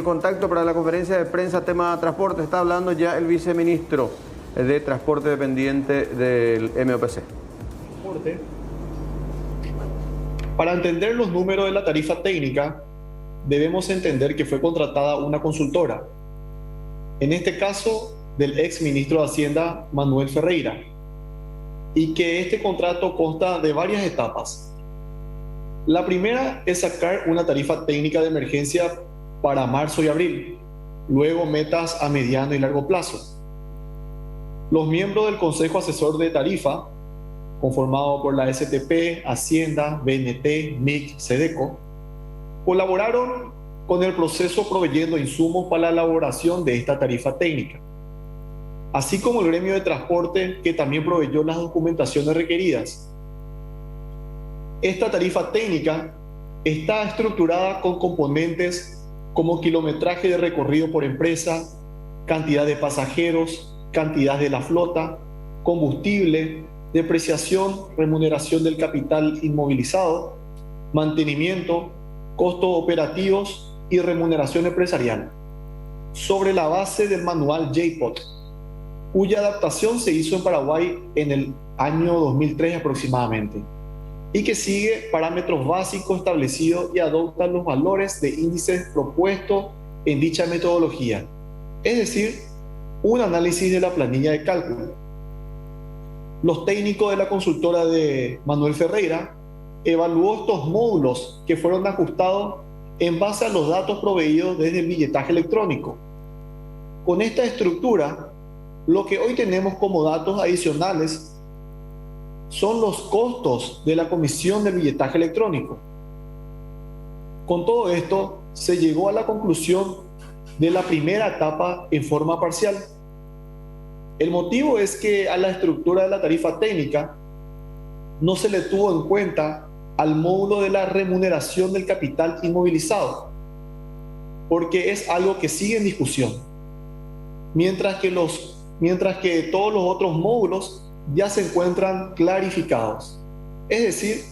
el contacto para la conferencia de prensa tema transporte. Está hablando ya el viceministro de Transporte dependiente del MOPC. Para entender los números de la tarifa técnica, debemos entender que fue contratada una consultora. En este caso, del ex ministro de Hacienda, Manuel Ferreira, y que este contrato consta de varias etapas. La primera es sacar una tarifa técnica de emergencia para marzo y abril, luego metas a mediano y largo plazo. Los miembros del Consejo Asesor de Tarifa, conformado por la STP, Hacienda, BNT, MIC, SEDECO, colaboraron con el proceso proveyendo insumos para la elaboración de esta tarifa técnica, así como el gremio de transporte, que también proveyó las documentaciones requeridas. Esta tarifa técnica está estructurada con componentes como kilometraje de recorrido por empresa, cantidad de pasajeros, cantidad de la flota, combustible, depreciación, remuneración del capital inmovilizado, mantenimiento, costos operativos y remuneración empresarial, sobre la base del manual JPOT, cuya adaptación se hizo en Paraguay en el año 2003 aproximadamente, y que sigue parámetros básicos establecidos y adopta los valores de índices propuestos en dicha metodología, es decir, un análisis de la planilla de cálculo. Los técnicos de la consultora de Manuel Ferreira evaluó estos módulos que fueron ajustados en base a los datos proveídos desde el billetaje electrónico. Con esta estructura, lo que hoy tenemos como datos adicionales son los costos de la comisión del billetaje electrónico. Con todo esto, se llegó a la conclusión de la primera etapa en forma parcial. El motivo es que a la estructura de la tarifa técnica no se le tuvo en cuenta al módulo de la remuneración del capital inmovilizado, porque es algo que sigue en discusión, mientras que todos los otros módulos ya se encuentran clarificados. Es decir,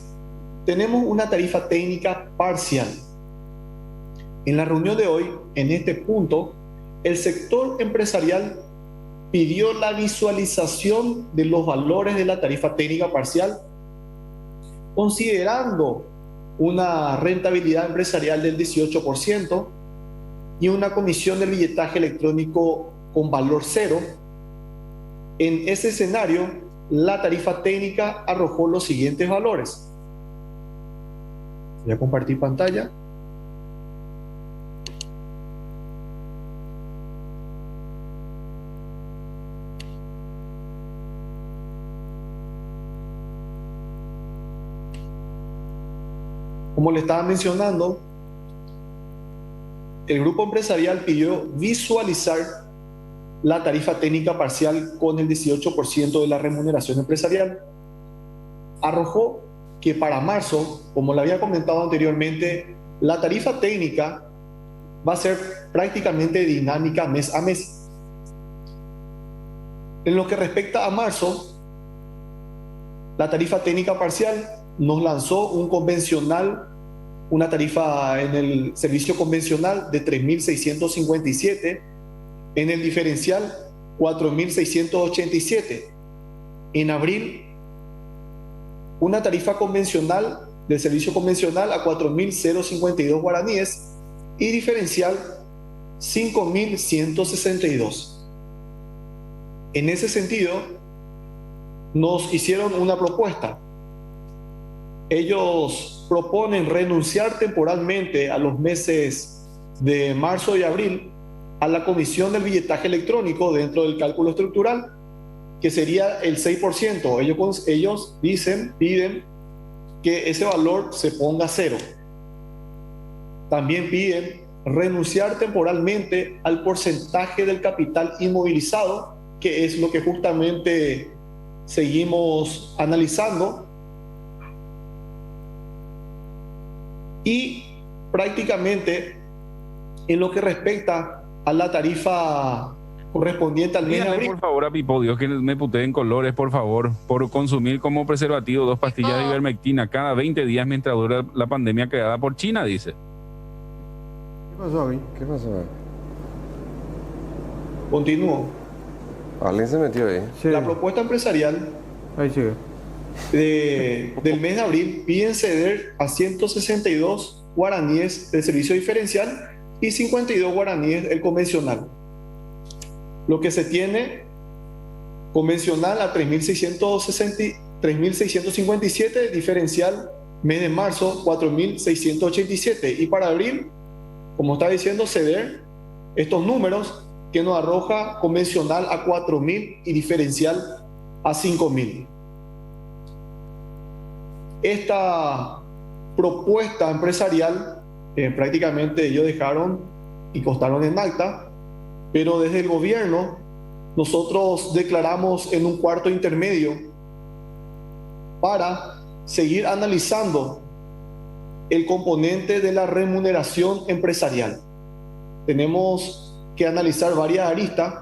tenemos una tarifa técnica parcial. En la reunión de hoy, en este punto, el sector empresarial pidió la visualización de los valores de la tarifa técnica parcial, considerando una rentabilidad empresarial del 18% y una comisión del billetaje electrónico con valor cero. En ese escenario, la tarifa técnica arrojó los siguientes valores. Voy a compartir pantalla. Como le estaba mencionando, el grupo empresarial pidió visualizar la tarifa técnica parcial con el 18% de la remuneración empresarial. Arrojó que para marzo, como le había comentado anteriormente, la tarifa técnica va a ser prácticamente dinámica mes a mes. En lo que respecta a marzo, la tarifa técnica parcial nos lanzó una tarifa en el servicio convencional de 3.657, en el diferencial 4.687. En abril, una tarifa convencional del servicio convencional a 4.052 guaraníes y diferencial 5.162. En ese sentido, nos hicieron una propuesta. Ellos proponen renunciar temporalmente a los meses de marzo y abril a la comisión del billetaje electrónico dentro del cálculo estructural, que sería el 6%. Ellos piden que ese valor se ponga a cero. También piden renunciar temporalmente al porcentaje del capital inmovilizado, que es lo que justamente seguimos analizando. Y prácticamente en lo que respecta a la tarifa correspondiente al mes de abril. Por favor, a Pipodio, que me putee en colores, por favor, por consumir como preservativo 2 pastillas de ivermectina cada 20 días mientras dura la pandemia creada por China, dice. ¿Qué pasó aquí? ¿Qué pasó? Continúo. Alguien se metió ahí. Sí, La propuesta empresarial ahí sigue. del mes de abril piden ceder a 162 guaraníes del servicio diferencial y 52 guaraníes el convencional. Lo que se tiene convencional a 3.657, diferencial mes de marzo 4.687 y para abril, como está diciendo, ceder estos números que nos arroja convencional a 4.000 y diferencial a 5.000. Esta propuesta empresarial prácticamente ellos dejaron y costaron en acta, pero desde el gobierno nosotros declaramos en un cuarto intermedio para seguir analizando el componente de la remuneración empresarial. Tenemos que analizar varias aristas.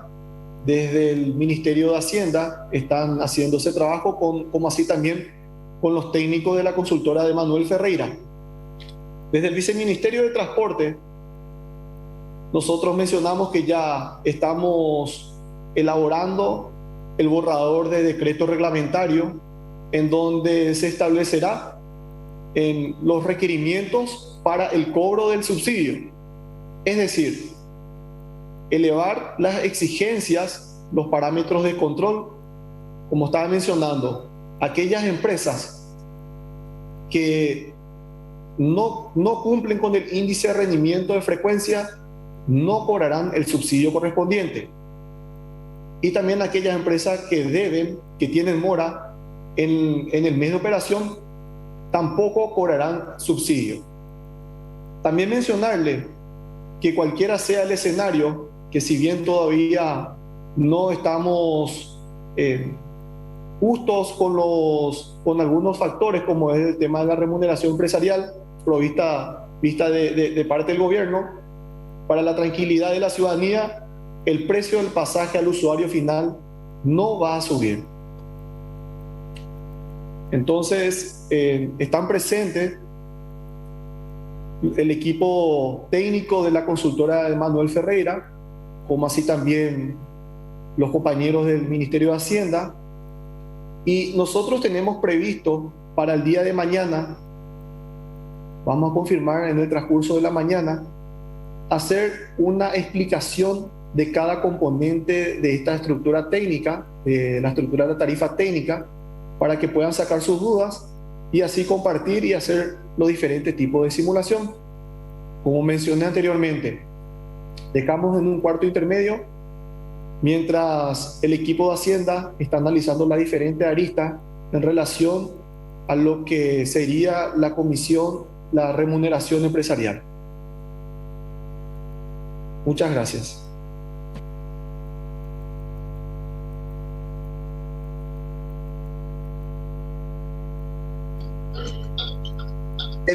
Desde el Ministerio de Hacienda están haciendo ese trabajo, como así también con los técnicos de la consultora de Manuel Ferreira. Desde el Viceministerio de Transporte, nosotros mencionamos que ya estamos elaborando el borrador de decreto reglamentario en donde se establecerá los requerimientos para el cobro del subsidio. Es decir, elevar las exigencias, los parámetros de control, como estaba mencionando, aquellas empresas que no cumplen con el índice de rendimiento de frecuencia no cobrarán el subsidio correspondiente. Y también aquellas empresas que deben, que tienen mora en el mes de operación, tampoco cobrarán subsidio. También mencionarle que cualquiera sea el escenario, que si bien todavía no estamos justos con algunos factores, como es el tema de la remuneración empresarial, vista de parte del gobierno, para la tranquilidad de la ciudadanía, el precio del pasaje al usuario final no va a subir. Entonces, están presentes el equipo técnico de la consultora de Manuel Ferreira, como así también los compañeros del Ministerio de Hacienda, y nosotros tenemos previsto para el día de mañana, vamos a confirmar en el transcurso de la mañana, hacer una explicación de cada componente de esta estructura técnica, de la estructura de la tarifa técnica, para que puedan sacar sus dudas y así compartir y hacer los diferentes tipos de simulación. Como mencioné anteriormente, dejamos en un cuarto intermedio mientras el equipo de Hacienda está analizando las diferentes aristas en relación a lo que sería la comisión, la remuneración empresarial. Muchas gracias.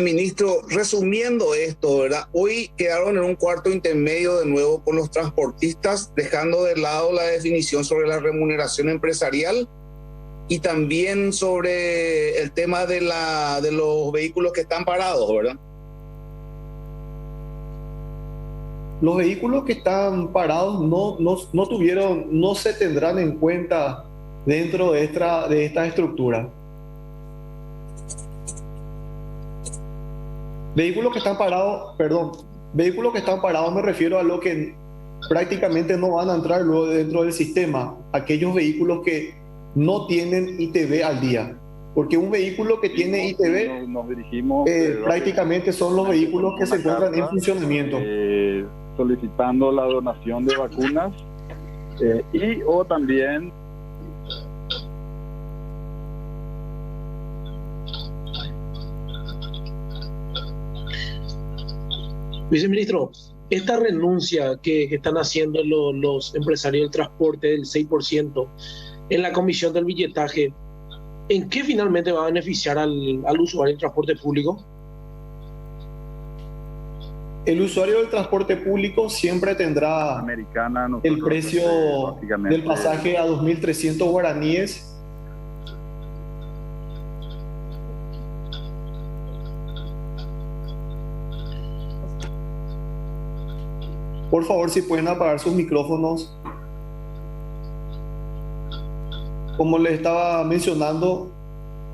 Ministro, resumiendo esto, ¿verdad? Hoy quedaron en un cuarto intermedio de nuevo con los transportistas, dejando de lado la definición sobre la remuneración empresarial y también sobre el tema de los vehículos que están parados, ¿verdad? Los vehículos que están parados no se tendrán en cuenta dentro de esta estructura. Vehículos que están parados me refiero a lo que prácticamente no van a entrar luego dentro del sistema, aquellos vehículos que no tienen ITV al día. Porque un vehículo que tiene ITV nos dirigimos, prácticamente son los vehículos que se encuentran en funcionamiento. Solicitando la donación de vacunas o también Viceministro, esta renuncia que están haciendo los empresarios del transporte del 6% en la comisión del billetaje, ¿en qué finalmente va a beneficiar al usuario del transporte público? El usuario del transporte público siempre tendrá el precio del pasaje a 2.300 guaraníes. Por favor, si pueden apagar sus micrófonos. Como les estaba mencionando,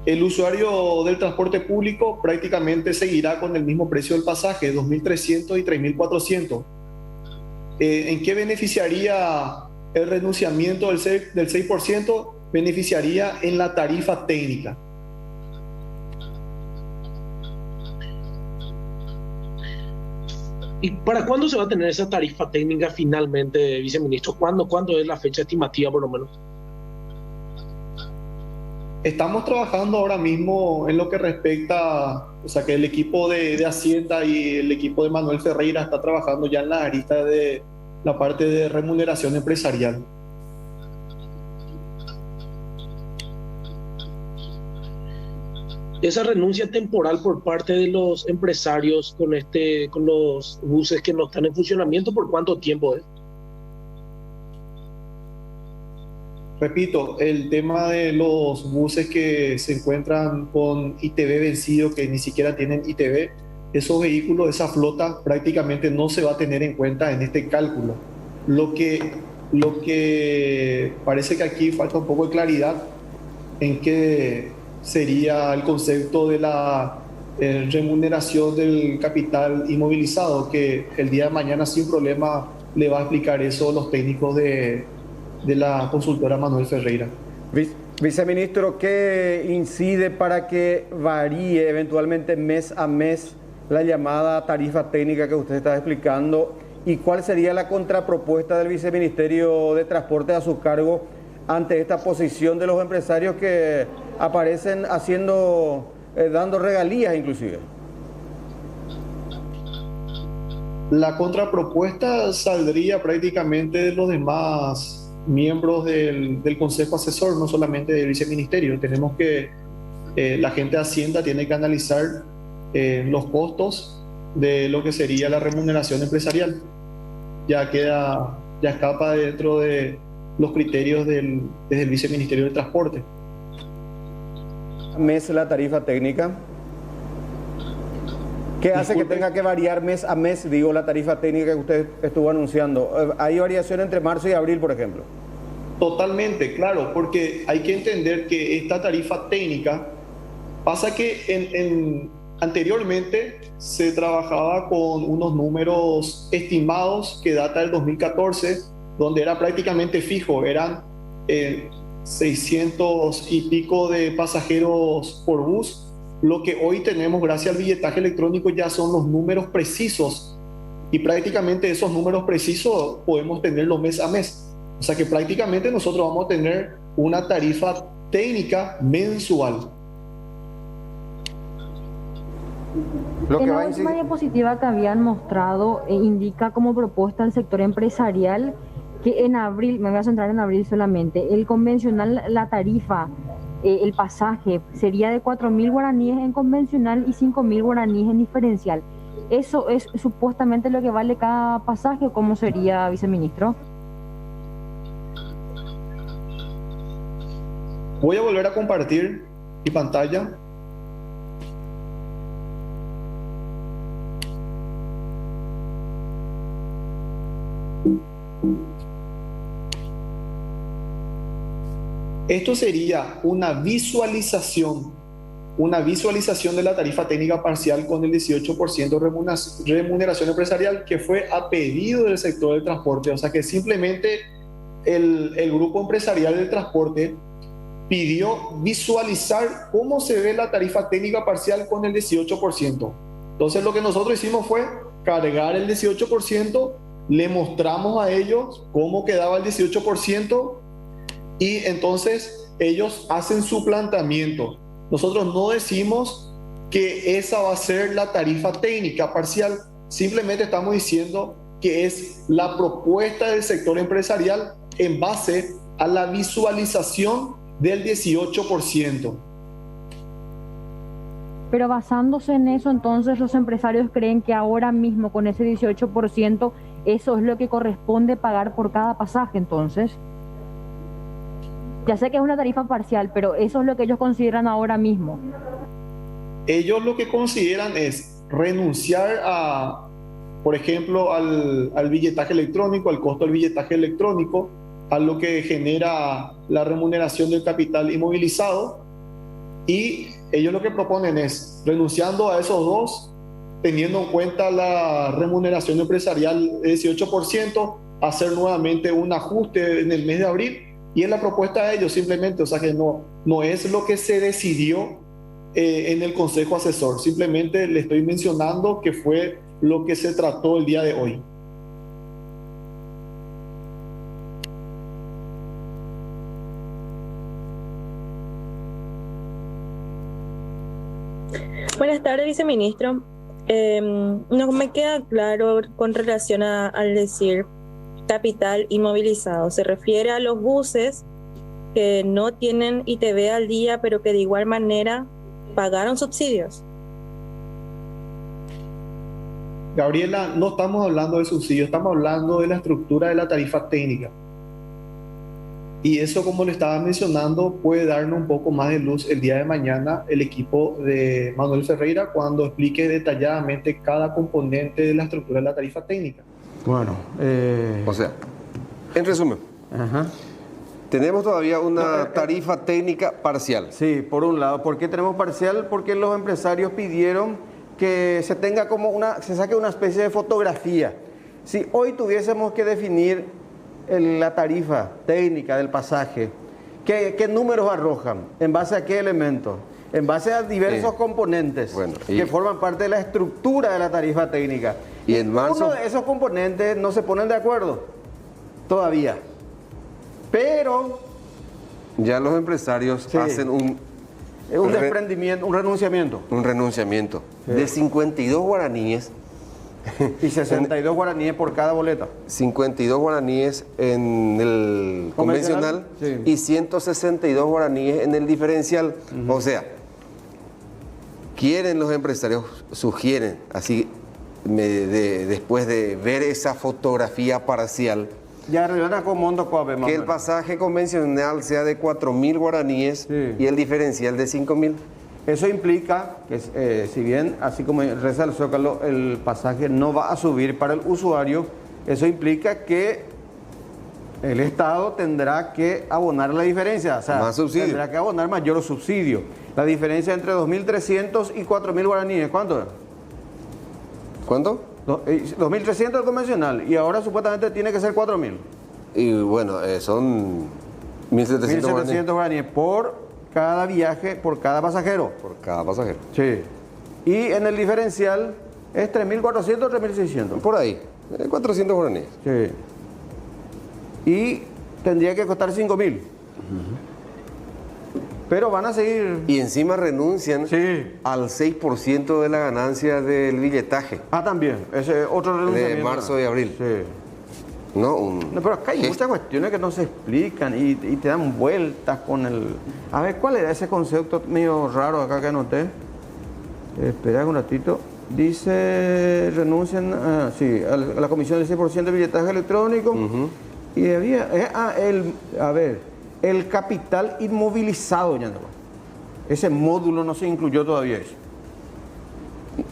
el usuario del transporte público prácticamente seguirá con el mismo precio del pasaje, 2.300 y 3.400. ¿En qué beneficiaría el renunciamiento del 6%? Beneficiaría en la tarifa técnica. ¿Y para cuándo se va a tener esa tarifa técnica finalmente, viceministro? ¿Cuándo es la fecha estimativa, por lo menos? Estamos trabajando ahora mismo en lo que respecta, o sea que el equipo de Hacienda y el equipo de Manuel Ferreira está trabajando ya en la arista de la parte de remuneración empresarial. Esa renuncia temporal por parte de los empresarios con los buses que no están en funcionamiento, ¿por cuánto tiempo es? Repito, el tema de los buses que se encuentran con ITV vencido, que ni siquiera tienen ITV, esos vehículos, esa flota prácticamente no se va a tener en cuenta en este cálculo. Lo que parece que aquí falta un poco de claridad en qué sería el concepto de la remuneración del capital inmovilizado, que el día de mañana sin problema le va a explicar eso a los técnicos de la consultora Manuel Ferreira. Viceministro, ¿qué incide para que varíe eventualmente mes a mes la llamada tarifa técnica que usted está explicando? ¿Y cuál sería la contrapropuesta del Viceministerio de Transporte a su cargo ante esta posición de los empresarios que aparecen dando regalías inclusive? La contrapropuesta saldría prácticamente de los demás miembros del Consejo Asesor, no solamente del Viceministerio. Tenemos que, la gente de Hacienda tiene que analizar los costos de lo que sería la remuneración empresarial. Ya escapa dentro de los criterios desde el Viceministerio de Transporte. ¿Mes la tarifa técnica? ¿Qué hace que tenga que variar mes a mes, digo, la tarifa técnica que usted estuvo anunciando? ¿Hay variación entre marzo y abril, por ejemplo? Totalmente, claro, porque hay que entender que esta tarifa técnica pasa que anteriormente se trabajaba con unos números estimados que data del 2014, donde era prácticamente fijo, eran 600 y pico de pasajeros por bus. Lo que hoy tenemos gracias al billetaje electrónico ya son los números precisos, y prácticamente esos números precisos podemos tenerlos mes a mes. O sea que prácticamente nosotros vamos a tener una tarifa técnica mensual. En la última diapositiva que habían mostrado indica como propuesta al sector empresarial que en abril, me voy a centrar en abril solamente, el convencional, la tarifa, el pasaje sería de 4.000 guaraníes en convencional y 5.000 guaraníes en diferencial. ¿Eso es supuestamente lo que vale cada pasaje o cómo sería, viceministro? Voy a volver a compartir mi pantalla. Esto sería una visualización de la tarifa técnica parcial con el 18% de remuneración empresarial que fue a pedido del sector del transporte. O sea que simplemente el grupo empresarial del transporte pidió visualizar cómo se ve la tarifa técnica parcial con el 18%. Entonces lo que nosotros hicimos fue cargar el 18%, le mostramos a ellos cómo quedaba el 18%, y entonces ellos hacen su planteamiento. Nosotros no decimos que esa va a ser la tarifa técnica parcial, simplemente estamos diciendo que es la propuesta del sector empresarial en base a la visualización del 18%. Pero basándose en eso, entonces los empresarios creen que ahora mismo con ese 18% eso es lo que corresponde pagar por cada pasaje. Entonces, ya sé que es una tarifa parcial, pero eso es lo que ellos consideran ahora mismo. Ellos lo que consideran es renunciar a por ejemplo, al billetaje electrónico, al costo del billetaje electrónico, a lo que genera la remuneración del capital inmovilizado. Y ellos lo que proponen es, renunciando a esos dos, teniendo en cuenta la remuneración empresarial de 18%, hacer nuevamente un ajuste en el mes de abril. Y es la propuesta de ellos simplemente, o sea que no es lo que se decidió en el Consejo Asesor, simplemente le estoy mencionando que fue lo que se trató el día de hoy. Buenas tardes, viceministro. No me queda claro con relación al decir capital inmovilizado. ¿Se refiere a los buses que no tienen ITV al día, pero que de igual manera pagaron subsidios? Gabriela, no estamos hablando de subsidios, estamos hablando de la estructura de la tarifa técnica. Y eso, como le estaba mencionando, puede darnos un poco más de luz el día de mañana el equipo de Manuel Ferreira cuando explique detalladamente cada componente de la estructura de la tarifa técnica. Bueno, O sea, en resumen, tenemos todavía una tarifa técnica parcial. sí, por un lado. ¿Por qué tenemos parcial? Porque los empresarios pidieron que se tenga como se saque una especie de fotografía. Si hoy tuviésemos que definir la tarifa técnica del pasaje, ¿qué números arrojan? ¿En base a qué elementos? En base a diversos componentes que forman parte de la estructura de la tarifa técnica. Y en marzo, uno de esos componentes no se ponen de acuerdo todavía. Pero ya los empresarios hacen un desprendimiento, un renunciamiento. Un renunciamiento de 52 guaraníes. Y 62 guaraníes por cada boleta. 52 guaraníes en el convencional y 162 guaraníes en el diferencial. O sea, quieren los empresarios, sugieren, así después de ver esa fotografía parcial, que el pasaje convencional sea de 4.000 guaraníes y el diferencial de 5.000. Eso implica que, si bien, así como reza el Zócalo, el pasaje no va a subir para el usuario, eso implica que el Estado tendrá que abonar la diferencia, o sea, más subsidio. Tendrá que abonar mayor subsidio. La diferencia entre 2.300 y 4.000 guaraníes, ¿cuánto es? ¿Cuánto? 2.300 el convencional, y ahora supuestamente tiene que ser 4.000. Y bueno, son 1.700 guaraníes por cada viaje, por cada pasajero. Por cada pasajero. Sí. Y en el diferencial es 3.400 o 3.600. Por ahí, 400 guaraníes. Sí. Y tendría que costar 5.000. Pero van a seguir. Y encima renuncian al 6% de la ganancia del billetaje. También. Ese otro renunciamiento. De marzo y abril. Sí. No, pero acá hay muchas cuestiones que no se explican y te dan vueltas con el... A ver, ¿cuál era ese concepto medio raro acá que anoté? Espera un ratito. Dice, renuncian a la comisión del 6% de billetaje electrónico. Y había... el capital inmovilizado, ya no. Ese módulo no se incluyó todavía eso.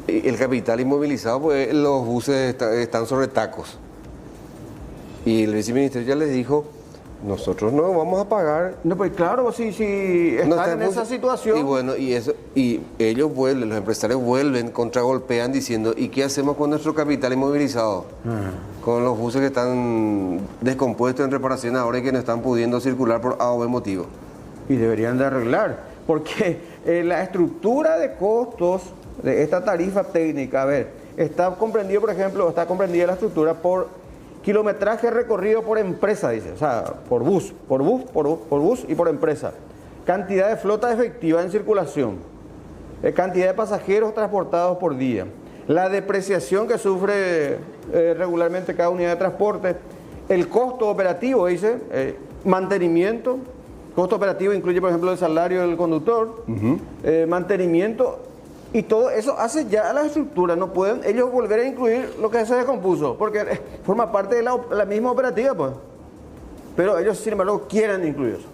El capital inmovilizado, pues los buses están sobre tacos. Y el viceministro ya les dijo, nosotros no vamos a pagar. No, pues claro, si están en esa situación. Y bueno, y ellos vuelven, los empresarios vuelven, contragolpean diciendo, ¿y qué hacemos con nuestro capital inmovilizado? Con los buses que están descompuestos en reparación ahora y que no están pudiendo circular por A o B motivo. Y deberían de arreglar, porque la estructura de costos de esta tarifa técnica, está comprendida, por ejemplo, la estructura por kilometraje recorrido por empresa, dice, o sea, por bus y por empresa. Cantidad de flota efectiva en circulación. Cantidad de pasajeros transportados por día. La depreciación que sufre regularmente cada unidad de transporte. El costo operativo, dice, mantenimiento. Costo operativo incluye, por ejemplo, el salario del conductor, mantenimiento. Y todo eso hace ya a la estructura, no pueden ellos volver a incluir lo que se descompuso, porque forma parte de la misma operativa, pues. Pero ellos, sin embargo, quieren incluir eso.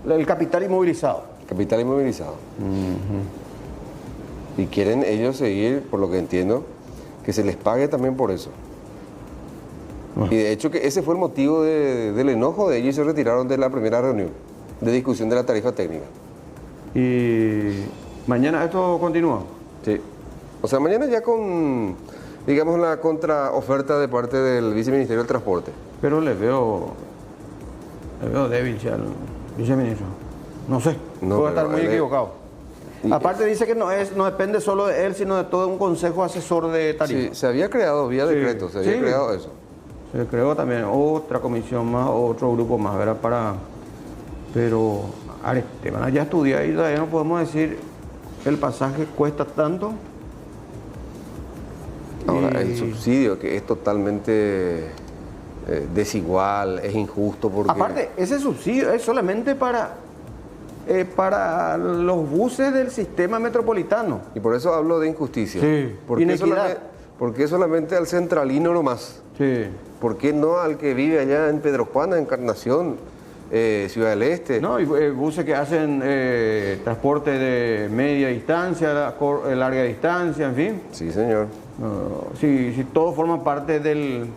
El capital inmovilizado. Capital inmovilizado. Y quieren ellos seguir, por lo que entiendo, que se les pague también por eso. Y de hecho que ese fue el motivo del enojo de ellos y se retiraron de la primera reunión de discusión de la tarifa técnica. ¿Y mañana esto continúa? Sí. O sea, mañana ya con, digamos, la contraoferta de parte del Viceministerio del Transporte. Pero le veo débil ya al viceministro. No sé, puedo estar muy equivocado. Aparte dice que no depende solo de él, sino de todo un consejo asesor de tarifa. Sí, se había creado vía decreto, se había creado eso. Se creó también otra comisión más, otro grupo más, ¿verdad? Pero, Esteban, ya estudié y todavía no podemos decir el pasaje cuesta tanto. Ahora, el subsidio que es totalmente desigual, es injusto porque... Aparte, ese subsidio es solamente para los buses del sistema metropolitano. Y por eso hablo de injusticia. Sí, ¿Por qué solamente al centralino nomás? Sí. ¿Por qué no al que vive allá en Pedro Juana, Encarnación, Ciudad del Este? No, y buses que hacen transporte de media distancia, larga distancia, en fin. Sí, señor. Sí, todo forma parte del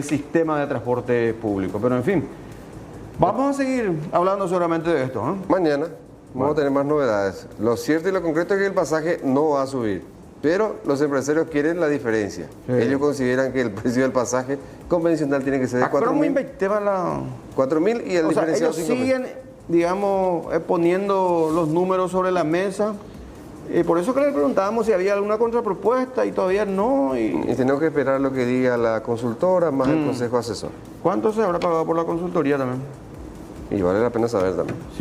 sistema de transporte público. Pero en fin, vamos a seguir hablando seguramente de esto, ¿eh? Mañana vamos a tener más novedades. Lo cierto y lo concreto es que el pasaje no va a subir, pero los empresarios quieren la diferencia. Sí. Ellos consideran que el precio del pasaje convencional tiene que ser de 4.000. 4.000 y el diferencial 5.000. Ellos siguen, digamos, poniendo los números sobre la mesa. Por eso que le preguntábamos si había alguna contrapropuesta y todavía no. Y tenemos que esperar lo que diga la consultora más el consejo asesor. ¿Cuánto se habrá pagado por la consultoría también? Y vale la pena saber también. Sí.